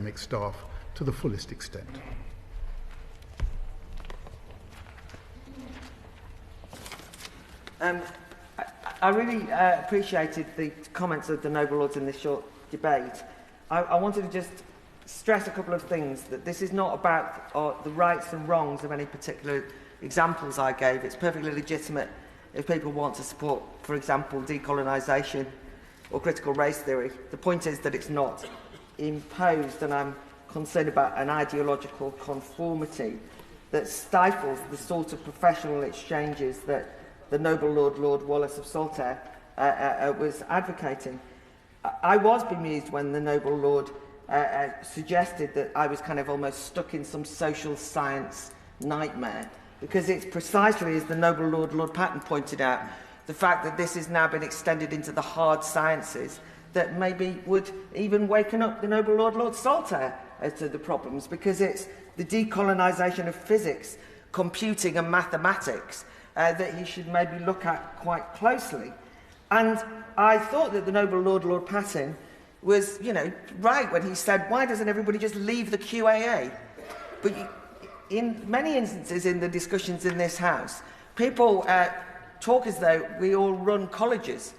academic staff to the fullest extent. I really appreciated the comments of the Noble Lords in this short debate. I wanted to just stress a couple of things, that this is not about the rights and wrongs of any particular examples I gave. It's perfectly legitimate if people want to support, for example, decolonisation or critical race theory. The point is that it's not imposed, and I'm concerned about an ideological conformity that stifles the sort of professional exchanges that the Noble Lord, Lord Wallace of Saltaire, was advocating. I was bemused when the Noble Lord suggested that I was kind of almost stuck in some social science nightmare, because it's precisely, as the Noble Lord, Lord Patton pointed out, the fact that this has now been extended into the hard sciences that maybe would even waken up the Noble Lord, Lord Saltaire as to the problems, because it's the decolonisation of physics, computing and mathematics that he should maybe look at quite closely. And I thought that the Noble Lord, Lord Patton, was, right when he said, why doesn't everybody just leave the QAA? But in many instances in the discussions in this House, people talk as though we all run colleges.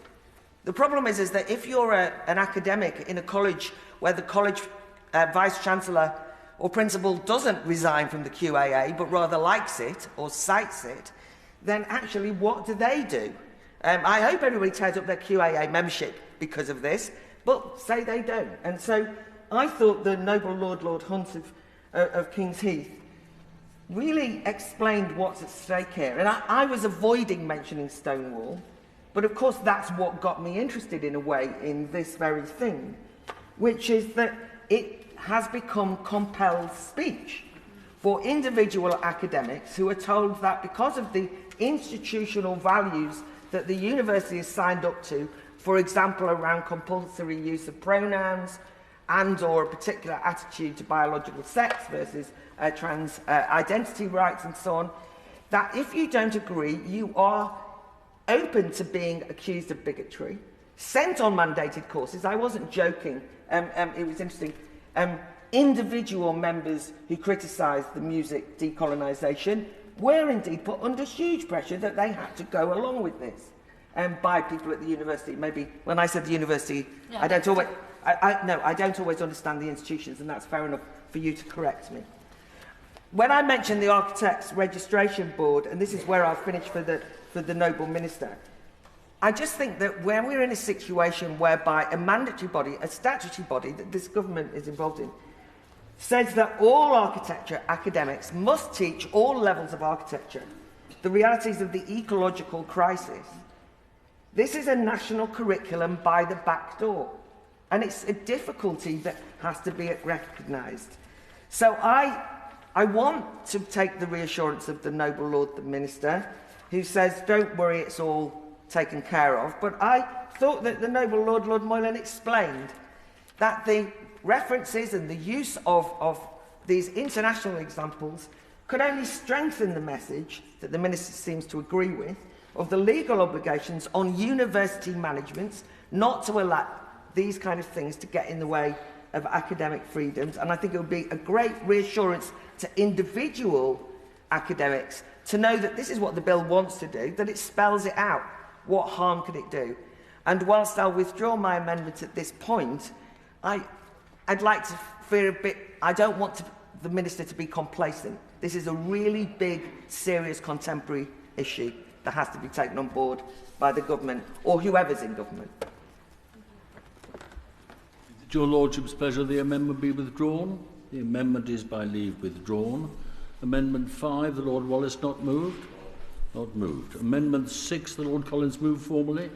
The problem is that if you're an academic in a college where the college vice-chancellor or principal doesn't resign from the QAA, but rather likes it or cites it, then actually what do they do? I hope everybody tears up their QAA membership because of this, but say they don't. And so I thought the Noble Lord, Lord Hunt of King's Heath really explained what's at stake here. And I was avoiding mentioning Stonewall, but of course that's what got me interested in a way in this very thing, which is that it has become compelled speech for individual academics who are told that because of the institutional values that the university has signed up to, for example, around compulsory use of pronouns and or a particular attitude to biological sex versus trans identity rights and so on, that if you don't agree, you are open to being accused of bigotry, sent on mandated courses. I wasn't joking. It was interesting. Individual members who criticised the music decolonisation were indeed put under huge pressure that they had to go along with this by people at the university. Maybe when I said the university, yeah, I don't always understand the institutions, and that's fair enough for you to correct me. When I mentioned the Architects Registration Board, and this is where I'll finish for the Noble Minister, I just think that when we're in a situation whereby a mandatory body, a statutory body that this government is involved in, says that all architecture academics must teach all levels of architecture the realities of the ecological crisis, this is a national curriculum by the back door, and it's a difficulty that has to be recognised. So I want to take the reassurance of the Noble Lord the Minister, who says, don't worry, it's all taken care of. But I thought that the Noble Lord, Lord Moylan, explained that the references and the use of these international examples could only strengthen the message that the Minister seems to agree with of the legal obligations on university managements not to allow these kind of things to get in the way of academic freedoms. And I think it would be a great reassurance to individual academics to know that this is what the bill wants to do, that it spells it out. What harm could it do? And whilst I'll withdraw my amendment at this point, I'd like to fear a bit. I don't want the Minister to be complacent. This is a really big, serious contemporary issue that has to be taken on board by the government or whoever's in government. Is it your Lordship's pleasure the amendment be withdrawn? The amendment is by leave withdrawn. Amendment 5, the Lord Wallace not moved? Not moved. Amendment 6, the Lord Collins moved formally?